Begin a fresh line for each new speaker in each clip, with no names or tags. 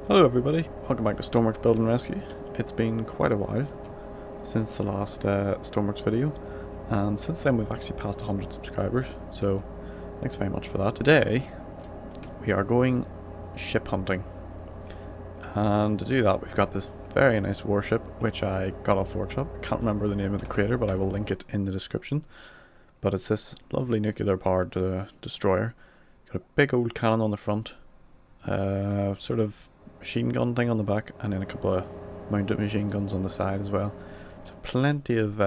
Hello everybody, welcome back to Stormworks Build and Rescue. It's been quite a while since the last Stormworks video, and since then we've actually passed 100 subscribers, so thanks very much for that. Today we are going ship hunting, and to do that we've got this very nice warship which I got off the workshop. I can't remember the name of the creator, but I will link it in the description. But it's this lovely nuclear powered destroyer. Got a big old cannon on the front, sort of machine gun thing on the back, and then a couple of mounted machine guns on the side as well. So plenty of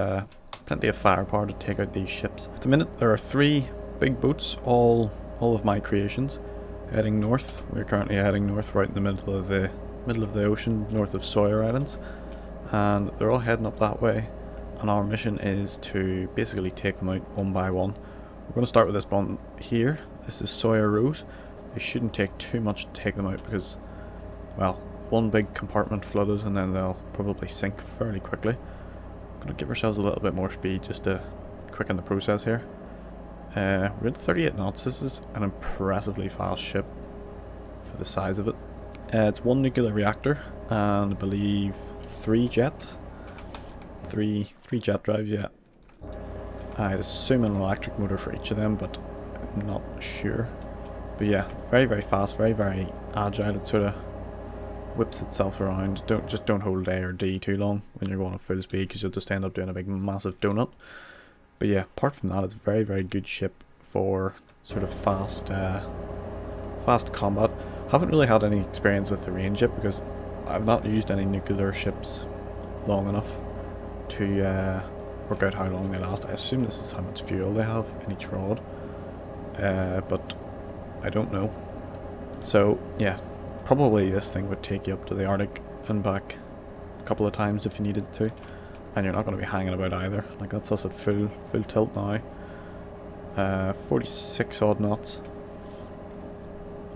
firepower to take out these ships. At the minute there are 3 big boats, all of my creations, heading north. We're currently heading north, right in the middle of the ocean, north of Sawyer Islands, and they're all heading up that way. And our mission is to basically take them out one by one. We're going to start with this one here. This is Sawyer Road. It shouldn't take too much to take them out because, well, one big compartment flooded and then they'll probably sink fairly quickly. Gonna give ourselves a little bit more speed just to quicken the process here. We're at 38 knots. This is an impressively fast ship for the size of it. It's 1 nuclear reactor and I believe 3 jets. 3 jet drives, yeah. I'd assume an electric motor for each of them, but I'm not sure. But yeah, very fast, very agile. It sort of whips itself around. Don't hold A or D too long when you're going at full speed, because you'll just end up doing a big massive donut. But yeah, apart from that, it's a very good ship for sort of fast combat. Haven't really had any experience with the range ship because I've not used any nuclear ships long enough to work out how long they last. I assume this is how much fuel they have in each rod, but I don't know. So yeah, probably this thing would take you up to the Arctic and back a couple of times if you needed to, and you're not going to be hanging about either. Like, that's us at full tilt now. 46 odd knots.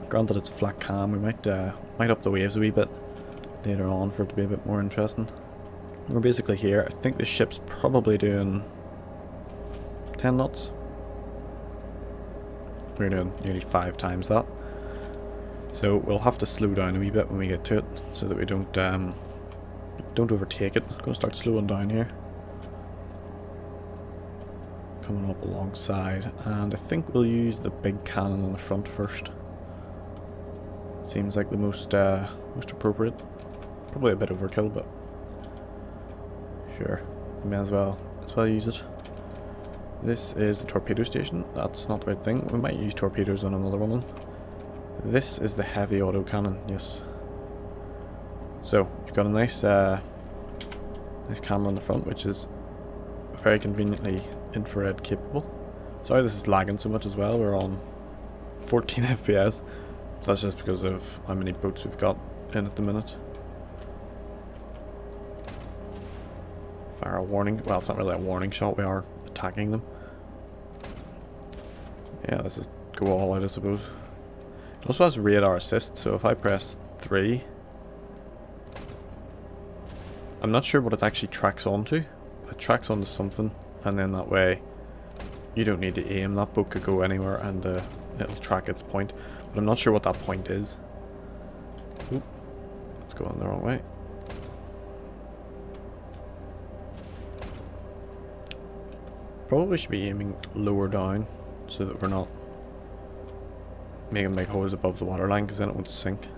Granted it's flat cam, we might up the waves a wee bit later on for it to be a bit more interesting. We're basically here. I think the ship's probably doing 10 knots. We're doing nearly 5 times that. So we'll have to slow down a wee bit when we get to it, so that we don't overtake it. I'm going to start slowing down here. Coming up alongside, and I think we'll use the big cannon on the front first. Seems like the most appropriate. Probably a bit overkill, but sure, we may as well use it. This is the torpedo station. That's not the right thing. We might use torpedoes on another one. This is the heavy autocannon, yes. So, you've got a nice camera on the front, which is very conveniently infrared capable. Sorry this is lagging so much as well. We're on 14 FPS. That's just because of how many boats we've got in at the minute. Fire a warning. Well, it's not really a warning shot. We are attacking them. Yeah, let's just go all out, I suppose. It also has radar assist, so if I press 3, I'm not sure what it actually tracks onto. It tracks onto something, and then that way you don't need to aim. That boat could go anywhere and it'll track its point, but I'm not sure what that point is. Oop, it's going the wrong way. Probably should be aiming lower down so that we're not making big holes above the waterline, because then it won't sink.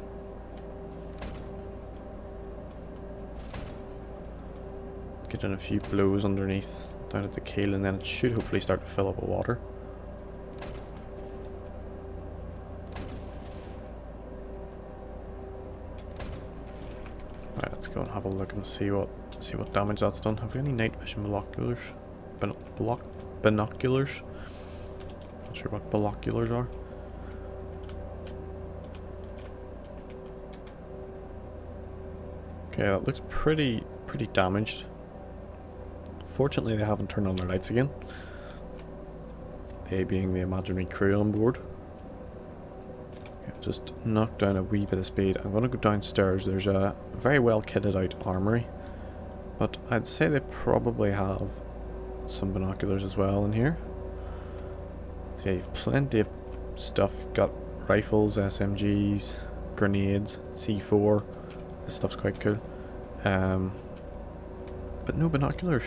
Get in a few blows underneath down at the keel, and then it should hopefully start to fill up with water. Right, let's go and have a look and see what damage that's done. Have we any night vision binoculars? Binoculars? Not sure what binoculars are. Okay, that looks pretty damaged. Fortunately, they haven't turned on their lights again. They being the imaginary crew on board. Okay, just knocked down a wee bit of speed. I'm going to go downstairs. There's a very well kitted out armory, but I'd say they probably have some binoculars as well in here. So yeah, you've plenty of stuff. Got rifles, SMGs, grenades, C4. This stuff's quite cool. But no binoculars.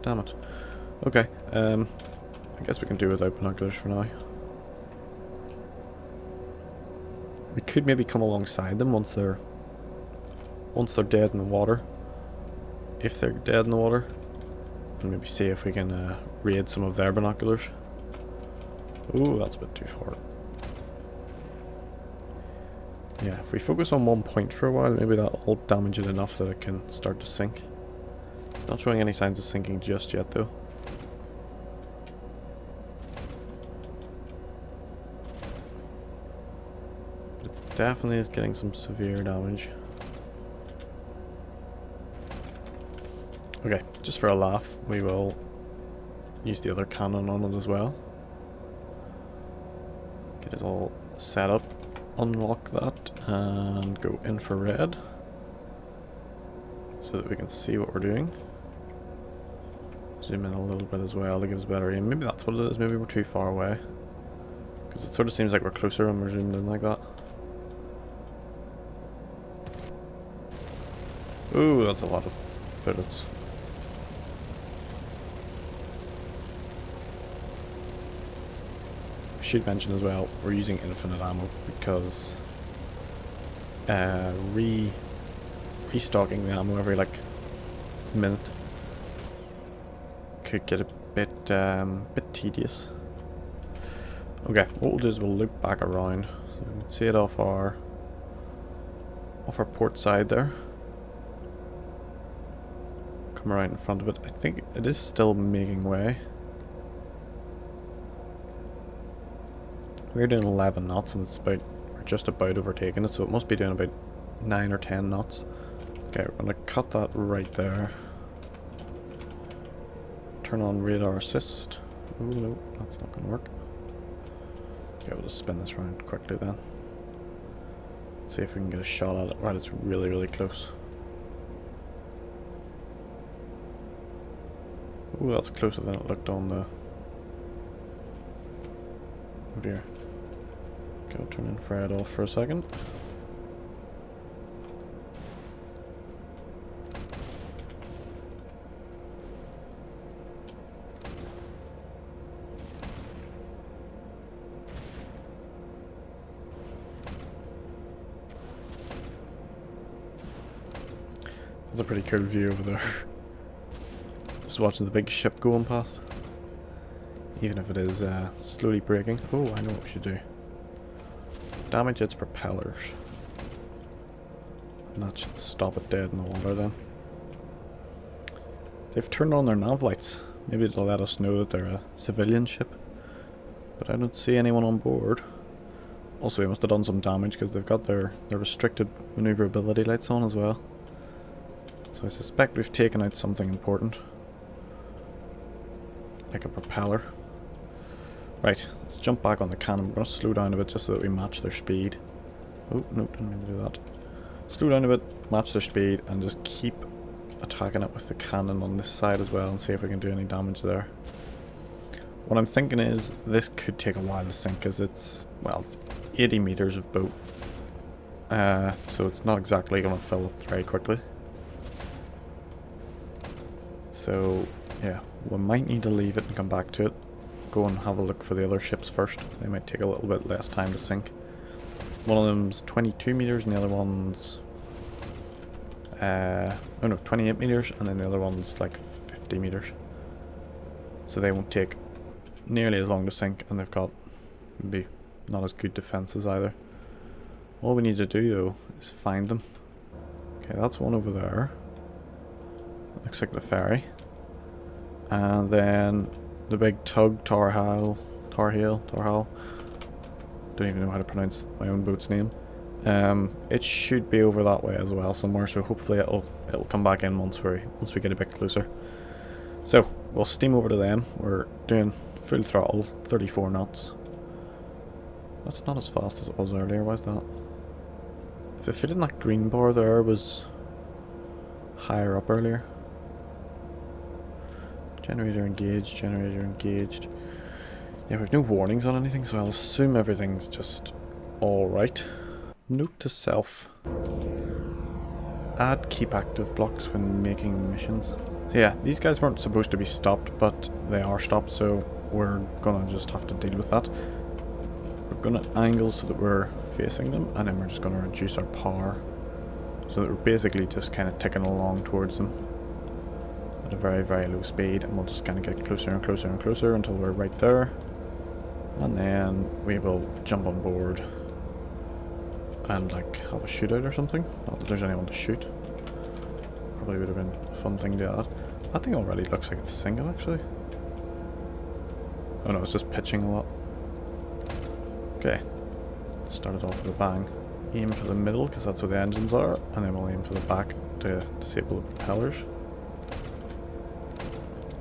Damn it. Okay, I guess we can do without binoculars for now. We could maybe come alongside them once they're dead in the water. If they're dead in the water. And maybe see if we can raid some of their binoculars. Ooh, that's a bit too far. Yeah, if we focus on one point for a while, maybe that'll damage it enough that it can start to sink. It's not showing any signs of sinking just yet though. But it definitely is getting some severe damage. Okay, just for a laugh, we will use the other cannon on it as well. Get it all set up, unlock that, and go infrared so that we can see what we're doing. Zoom in a little bit as well to give us a better aim. Maybe that's what it is, maybe we're too far away. Because it sort of seems like we're closer when we're zoomed in like that. Ooh, that's a lot of bullets. Should mention as well, we're using infinite ammo because restocking the ammo every like minute could get a bit tedious. Okay, what we'll do is we'll loop back around so we can see it off our port side there. Come right in front of it. I think it is still making way. We're doing 11 knots and it's about, we're just about overtaking it, so it must be doing about 9 or 10 knots. Okay, we're going to cut that right there. Turn on radar assist. Oh no, that's not going to work. Okay, we'll just spin this round quickly then. See if we can get a shot at it. Right, it's really, really close. Oh, that's closer than it looked on the... Oh dear. Okay, I'll turn infrared off for a second. That's a pretty cool view over there. Just watching the big ship going past. Even if it is slowly braking. Oh, I know what we should do. Damage its propellers. And that should stop it dead in the water then. They've turned on their nav lights. Maybe it'll let us know that they're a civilian ship. But I don't see anyone on board. Also, we must have done some damage because they've got their restricted maneuverability lights on as well. So I suspect we've taken out something important. Like a propeller. Right, let's jump back on the cannon. We're going to slow down a bit just so that we match their speed. Oh, no, didn't mean to do that. Slow down a bit, match their speed, and just keep attacking it with the cannon on this side as well and see if we can do any damage there. What I'm thinking is this could take a while to sink because it's, well, it's 80 meters of boat. So it's not exactly going to fill up very quickly. So, yeah, we might need to leave it and come back to it. Go and have a look for the other ships first. They might take a little bit less time to sink. One of them's 22 meters and the other one's... oh no, 28 meters and then the other one's like 50 meters. So they won't take nearly as long to sink and they've got maybe not as good defenses either. All we need to do though is find them. Okay, that's one over there. Looks like the ferry. And then the big tug, Tar Heel. Don't even know how to pronounce my own boat's name. It should be over that way as well somewhere, so hopefully it'll come back in once we get a bit closer. So we'll steam over to them. We're doing full throttle, 34 knots. That's not as fast as it was earlier. Why's that? If it fit in that green bar there was higher up earlier. Generator engaged, generator engaged. Yeah, we've no warnings on anything, so I'll assume everything's just alright. Note to self. Add keep active blocks when making missions. So yeah, these guys weren't supposed to be stopped, but they are stopped, so we're gonna just have to deal with that. We're gonna angle so that we're facing them, and then we're just gonna reduce our power so that we're basically just kind of ticking along towards them at a very, very low speed, and we'll just kind of get closer and closer and closer until we're right there. And then we will jump on board and like have a shootout or something. Not that there's anyone to shoot. Probably would have been a fun thing to add. That thing already looks like it's single actually. Oh no, it's just pitching a lot. Okay. Started off with a bang. Aim for the middle because that's where the engines are, and then we'll aim for the back to disable the propellers.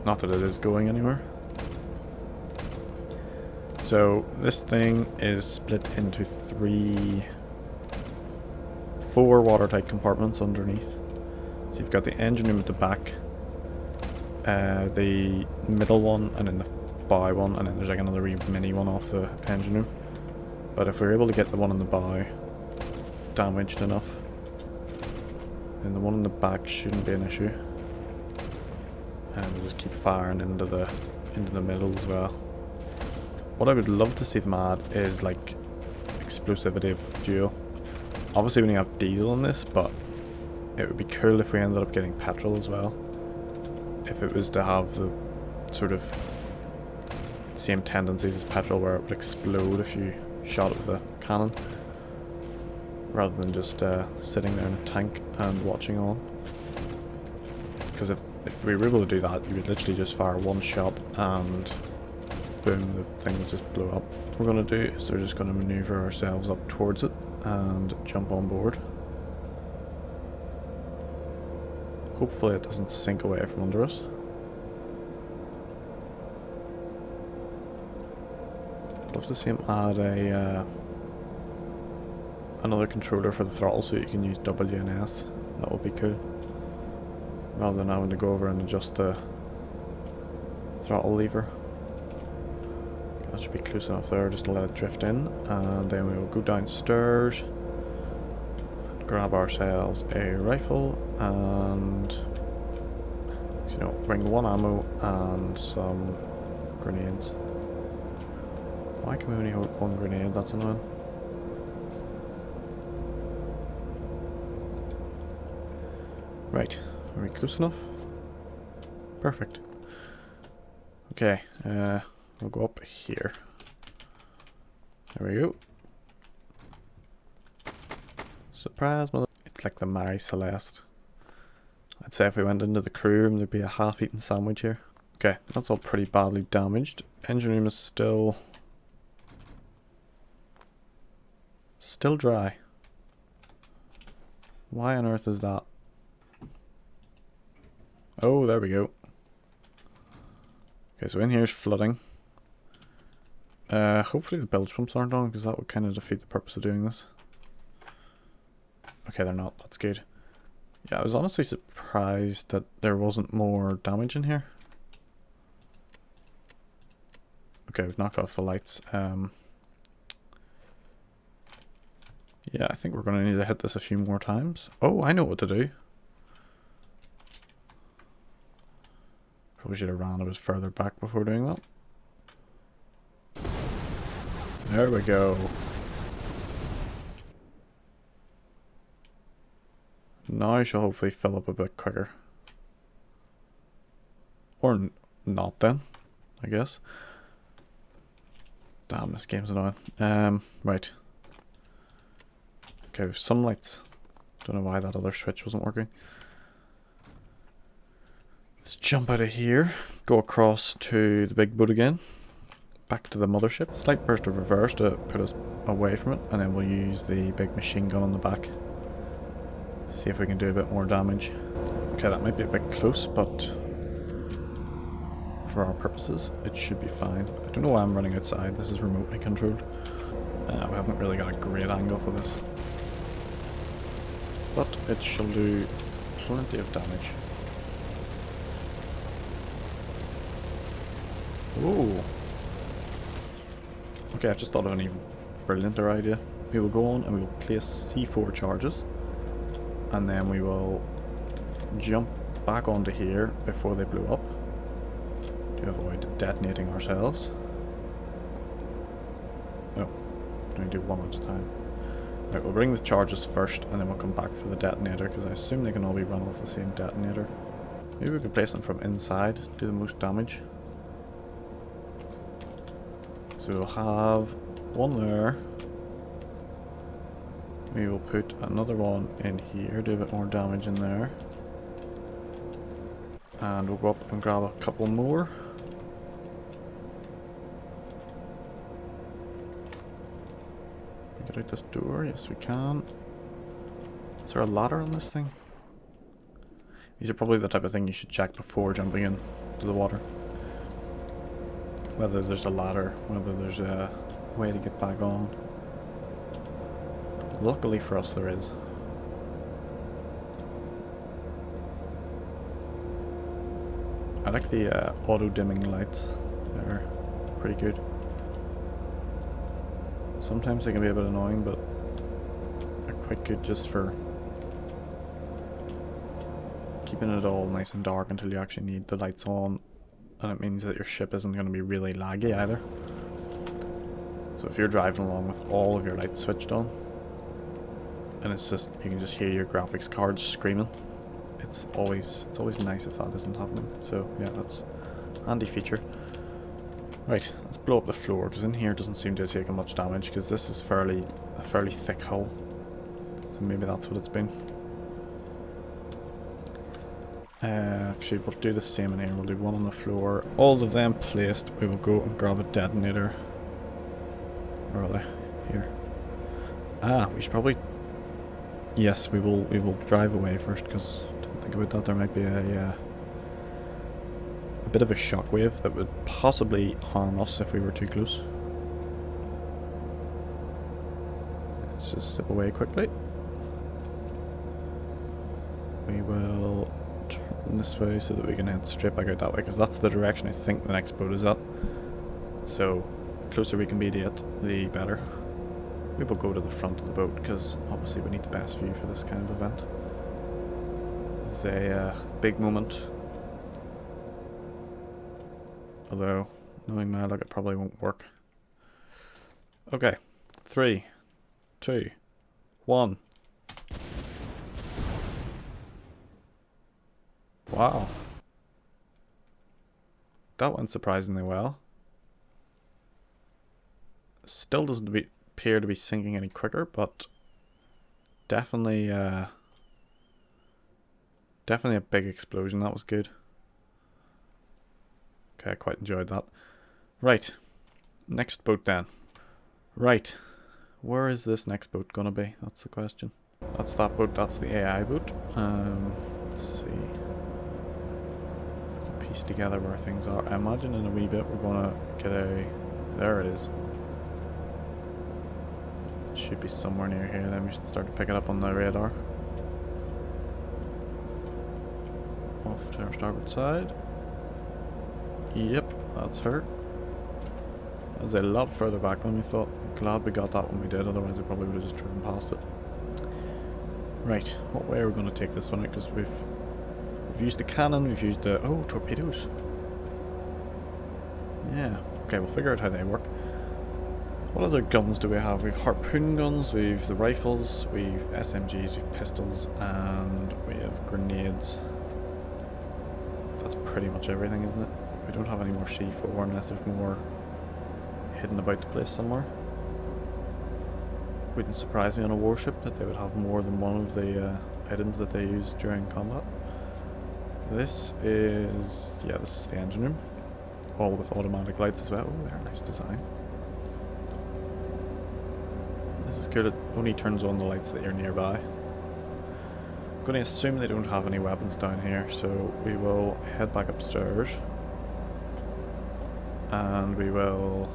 Not that it is going anywhere. So this thing is split into four watertight compartments underneath. So you've got the engine room at the back, the middle one, and then the bow one, and then there's like another wee mini one off the engine room. But if we're able to get the one in the bow damaged enough, then the one in the back shouldn't be an issue. And we'll just keep firing into the middle as well. What I would love to see them add is like explosivity of fuel. Obviously we only have diesel in this, but it would be cool if we ended up getting petrol as well. If it was to have the sort of same tendencies as petrol where it would explode if you shot it with a cannon, rather than just sitting there in a tank and watching on. Because if we were able to do that, you would literally just fire one shot and boom, the thing would just blow up. What we're going to do is we're just going to maneuver ourselves up towards it and jump on board. Hopefully it doesn't sink away from under us. I'd love to see him add another controller for the throttle so you can use W and S. That would be cool. Rather than having to go over and adjust the throttle lever. That should be close enough there just to let it drift in, and then we will go downstairs and grab ourselves a rifle and, you know, bring one ammo and some grenades. Why can we only hold one grenade? That's annoying. Right, are we close enough? Perfect. Okay, we'll go up here. There we go. Surprise, mother. It's like the Mary Celeste. I'd say if we went into the crew room, there'd be a half-eaten sandwich here. Okay, that's all pretty badly damaged. Engine room is still dry. Why on earth is that? Oh, there we go. Okay, so in here's flooding. Hopefully the bilge pumps aren't on, because that would kind of defeat the purpose of doing this. Okay, they're not. That's good. Yeah, I was honestly surprised that there wasn't more damage in here. Okay, we've knocked off the lights. Yeah, I think we're going to need to hit this a few more times. Oh, I know what to do. Probably should have ran a bit further back before doing that. There we go. Now I shall hopefully fill up a bit quicker. Or not then, I guess. Damn, this game's annoying. Right. Okay, we have some lights. Don't know why that other switch wasn't working. Let's jump out of here, go across to the big boat again, back to the mothership. Slight burst of reverse to put us away from it, and then we'll use the big machine gun on the back. See if we can do a bit more damage. Okay, that might be a bit close, but for our purposes, it should be fine. I don't know why I'm running outside. This is remotely controlled. We haven't really got a great angle for this, but it shall do plenty of damage. Ooh. Okay, I just thought of an even brillianter idea. we will go on and we will place C4 charges, and then we will jump back onto here before they blow up to avoid detonating ourselves. No, only do one at a time. Right, we'll bring the charges first and then we'll come back for the detonator, because I assume they can all be run off the same detonator. Maybe we can place them from inside, do the most damage. So we'll have one there. We will put another one in here, do a bit more damage in there. And we'll go up and grab a couple more. Get out this door, yes we can. Is there a ladder on this thing? These are probably the type of thing you should check before jumping in to the water. Whether there's a ladder, whether there's a way to get back on. Luckily for us there is. I like the auto dimming lights, they're pretty good. Sometimes they can be a bit annoying, but they're quite good just for keeping it all nice and dark until you actually need the lights on, and it means that your ship isn't going to be really laggy either. So if you're driving along with all of your lights switched on, and it's just, you can just hear your graphics cards screaming, it's always nice if that isn't happening. So yeah, that's a handy feature. Right, let's blow up the floor, because in here it doesn't seem to have taken much damage, because this is a fairly thick hull. So maybe that's what it's been. Actually, we'll do the same in here. We'll do one on the floor. All of them placed, we will go and grab a detonator. Where are they? Here. Ah, we should probably... Yes, we will drive away first, because didn't think about that. There might be a bit of a shockwave that would possibly harm us if we were too close. Let's just zip away quickly. We will turn this way so that we can head straight back out that way, because that's the direction I think the next boat is at. So the closer we can be to it, the better. We will go to the front of the boat, because obviously we need the best view for this kind of event. This is a big moment. Although, knowing my luck, it probably won't work. Okay. 3, 2, 1. Wow. That went surprisingly well. Still doesn't appear to be sinking any quicker, but definitely definitely a big explosion. That was good. Okay, I quite enjoyed that. Right, next boat then. Right, where is this next boat gonna be? That's the question. That's that boat, that's the AI boat. Let's see. Piece together where things are. I imagine in a wee bit we're gonna get a... There it is. It should be somewhere near here, then we should start to pick it up on the radar. Off to our starboard side. Yep, that's her. That's a lot further back than we thought. Glad we got that when we did, otherwise I probably would have just driven past it. Right, what way are we going to take this one out? Because we've used the cannon, we've used the... Oh, torpedoes. Yeah, okay, we'll figure out how they work. What other guns do we have? We've harpoon guns, we've the rifles, we've SMGs, we've pistols, and we have grenades. That's pretty much everything, isn't it? We don't have any more C4 unless there's more hidden about the place somewhere. Wouldn't surprise me on a warship that they would have more than one of the items that they use during combat. This is... yeah, this is the engine room. All with automatic lights as well. Oh, they're a nice design. This is good. It only turns on the lights that you're nearby. I'm going to assume they don't have any weapons down here, so we will head back upstairs. And we will...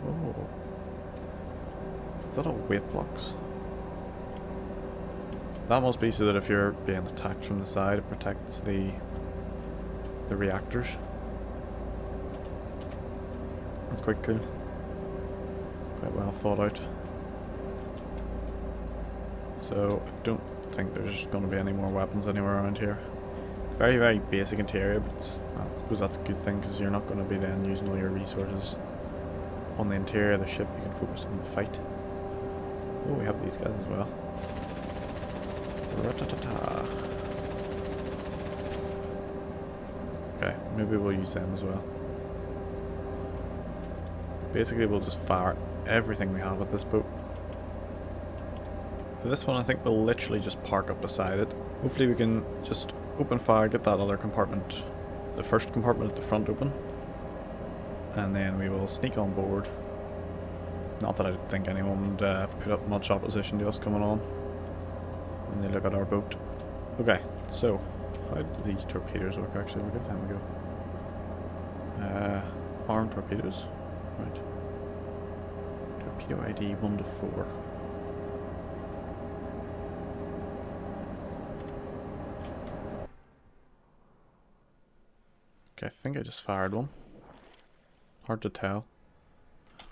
Oh. Is that all weight blocks? That must be so that if you're being attacked from the side, it protects the reactors. That's quite cool. Quite well thought out. So I don't think there's going to be any more weapons anywhere around here. It's very, very basic interior, but I suppose that's a good thing because you're not going to be then using all your resources on the interior of the ship. You can focus on the fight. Oh, we have these guys as well. Ra-ta-ta-ta. Okay, maybe we'll use them as well. Basically, we'll just fire everything we have at this boat. For this one, I think we'll literally just park up beside it. Hopefully we can just open fire, get that other compartment, the first compartment at the front open. And then we will sneak on board. Not that I think anyone would put up much opposition to us coming on when they look at our boat. Okay, so how do these torpedoes work actually? We'll give them a go. Armed torpedoes. Right. Torpedo ID 1 to 4. Okay, I think I just fired one. Hard to tell.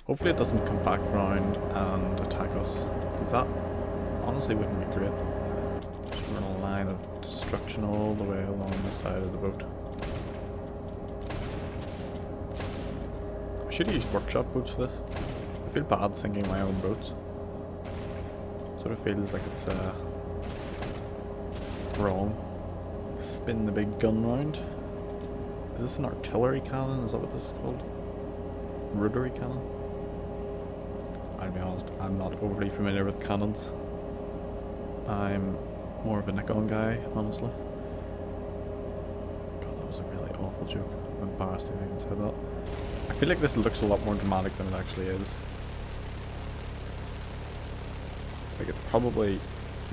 Hopefully it doesn't come back round and attack us, because that honestly wouldn't be great. Just run a line of destruction all the way along the side of the boat. I should have used workshop boats for this. I feel bad sinking my own boats. Sort of feels like it's wrong. Spin the big gun round. Is this an artillery cannon? Is that what this is called? Rotary cannon? I'll be honest, I'm not overly familiar with cannons. I'm more of a Nikon guy, honestly. God, that was a really awful joke. I'm embarrassed if I even said that. I feel like this looks a lot more dramatic than it actually is. Like it probably,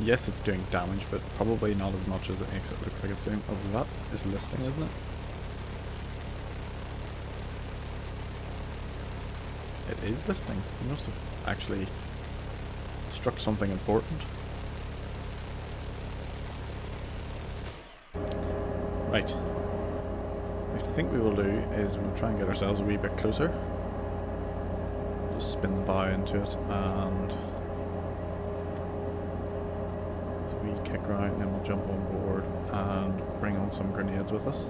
yes it's doing damage, but probably not as much as it makes it look like it's doing. Oh, that is listing, isn't it? It is listing. You must have actually struck something important. Right. I think we will do is we'll try and get ourselves a wee bit closer. Just spin the bow into it and so we kick around and then we'll jump on board and bring on some grenades with us.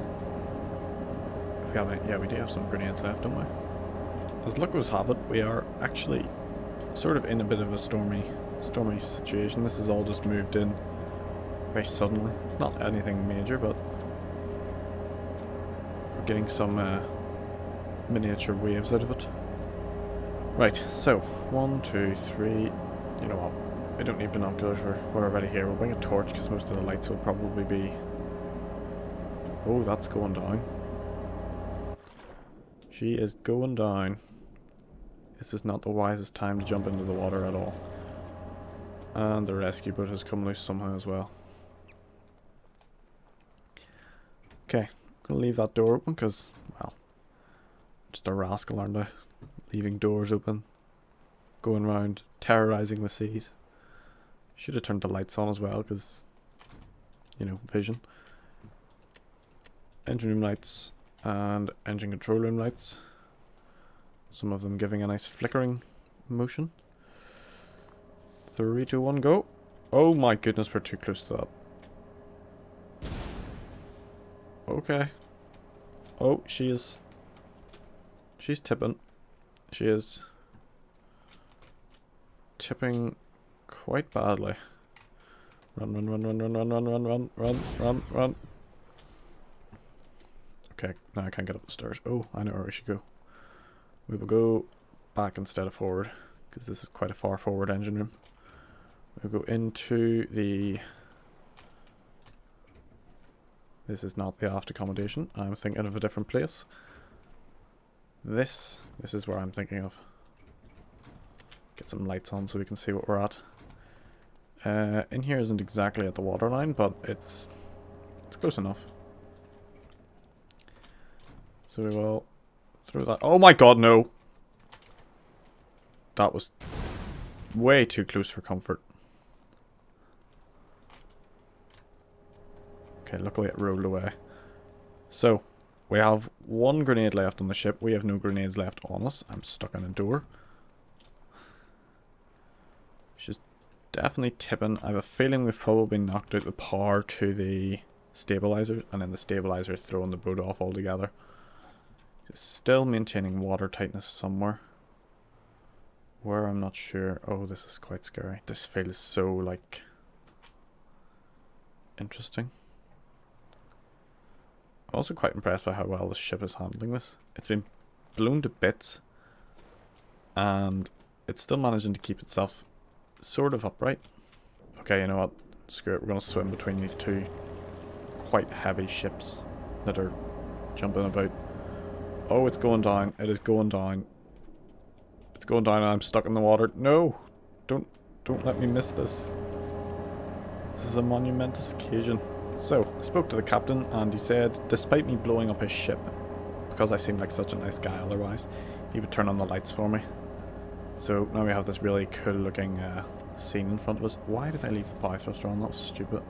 If we have any, yeah, we do have some grenades left, don't we? As luck would have it, we are actually sort of in a bit of a stormy situation. This has all just moved in very suddenly. It's not anything major, but we're getting some miniature waves out of it. Right, so 1, 2, 3. You know what? We don't need binoculars. We're already here. We'll bring a torch because most of the lights will probably be. Oh, that's going down. She is going down. This is not the wisest time to jump into the water at all. And the rescue boat has come loose somehow as well. Okay, I'm going to leave that door open because, well, just a rascal, aren't I? Leaving doors open, going around, terrorizing the seas. Should have turned the lights on as well because, you know, vision. Engine room lights and engine control room lights. Some of them giving a nice flickering motion. 3, 2, 1, go. Oh my goodness, we're too close to that. Okay. Oh, she's tipping. She is tipping quite badly. Run, run, run, run, run, run, run, run, run, run, run, run. Okay, now I can't get up the stairs. Oh, I know where we should go. We will go back instead of forward, because this is quite a far forward engine room. We'll go into the... This is not the aft accommodation. I'm thinking of a different place. This is where I'm thinking of. Get some lights on so we can see what we're at. In here isn't exactly at the waterline, but it's close enough. So we will throw that. Oh my god, no! That was way too close for comfort. Okay, luckily it rolled away. So, we have one grenade left on the ship. We have no grenades left on us. I'm stuck in a door. She's definitely tipping. I have a feeling we've probably knocked out the power to the stabilizer, and then the stabilizer is throwing the boat off altogether. Just still maintaining water tightness somewhere. Where, I'm not sure. Oh, this is quite scary. This feels so, like, interesting. I'm also quite impressed by how well the ship is handling this. It's been blown to bits, and it's still managing to keep itself sort of upright. Okay, you know what? Screw it. We're going to swim between these two quite heavy ships that are jumping about. Oh, it's going down. It is going down. It's going down and I'm stuck in the water. No! Don't let me miss this. This is a monumentous occasion. So, I spoke to the captain and he said, despite me blowing up his ship, because I seem like such a nice guy otherwise, he would turn on the lights for me. So now we have this really cool looking scene in front of us. Why did I leave the power thruster on? That was stupid.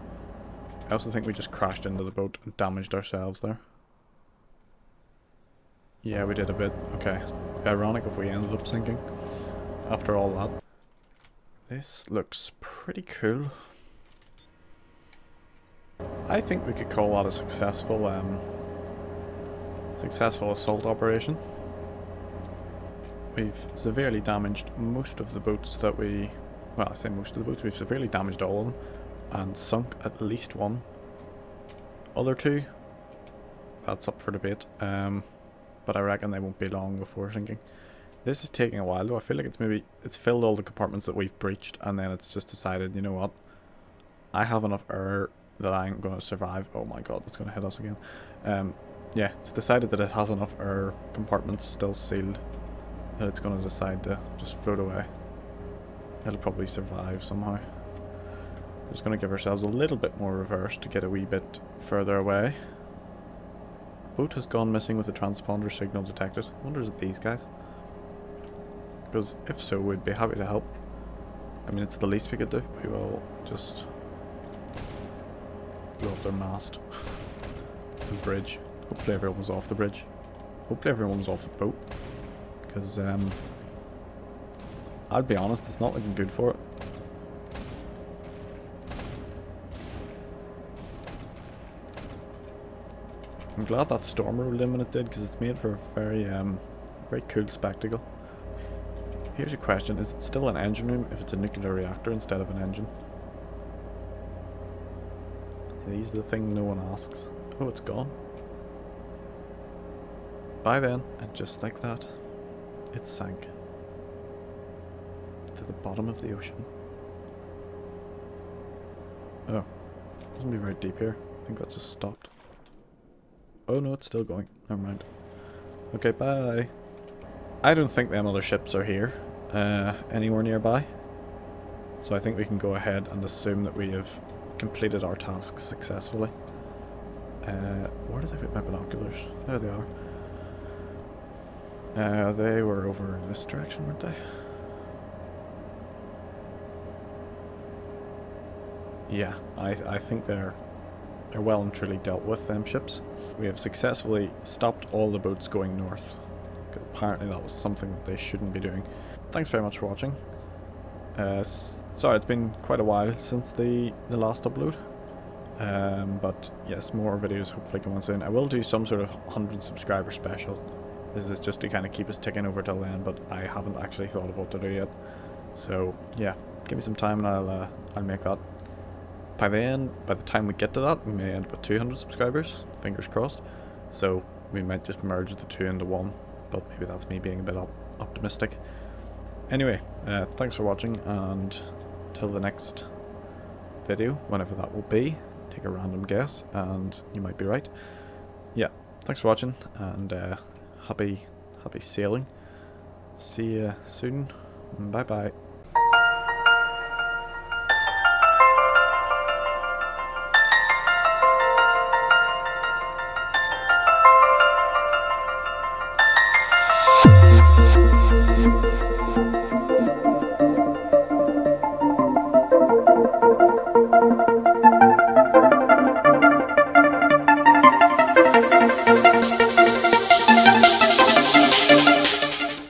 I also think we just crashed into the boat and damaged ourselves there. Yeah, we did a bit. Okay. Ironic if we ended up sinking after all that. This looks pretty cool. I think we could call that a successful assault operation. We've severely damaged most of the boats that we... Well, I say most of the boats. We've severely damaged all of them and sunk at least one. Other two, that's up for debate. But I reckon they won't be long before sinking. This is taking a while though. I feel like it's filled all the compartments that we've breached, and then it's just decided, you know what, I have enough air that I'm going to survive. Oh my god, it's going to hit us again. Yeah, it's decided that it has enough air compartments still sealed that it's going to decide to just float away. It'll probably survive somehow. Just going to give ourselves a little bit more reverse to get a wee bit further away. Boat has gone missing with the transponder signal detected. I wonder is it these guys? Because if so, we'd be happy to help. I mean, it's the least we could do. We will just blow up their mast. The bridge. Hopefully everyone's off the bridge. Hopefully everyone's off the boat. Because, I'll be honest, it's not looking good for it. I'm glad that storm rolled in when it did, because it's made for a very cool spectacle. Here's a question: is it still an engine room if it's a nuclear reactor instead of an engine? These are the things no one asks. Oh, it's gone. Bye then, and just like that, it sank to the bottom of the ocean. Oh, it doesn't be very deep here. I think that just stopped. Oh no, it's still going. Never mind. Okay, bye. I don't think them other ships are here, anywhere nearby. So I think we can go ahead and assume that we have completed our tasks successfully. Where did I put my binoculars? There they are. They were over this direction, weren't they? Yeah, I think they're well and truly dealt with, them ships. We have successfully stopped all the boats going north, because apparently that was something that they shouldn't be doing. Thanks very much for watching. Sorry, it's been quite a while since the last upload. But yes, more videos hopefully coming soon. I will do some sort of 100 subscriber special. This is just to kind of keep us ticking over till then, but I haven't actually thought of what to do yet. So yeah, give me some time and I'll make that. By the time we get to that, we may end up with 200 subscribers, fingers crossed. So we might just merge the two into one, but maybe that's me being a bit optimistic. Anyway, thanks for watching, and till the next video, whenever that will be, take a random guess, and you might be right. Yeah, thanks for watching, and happy sailing. See you soon. Bye bye.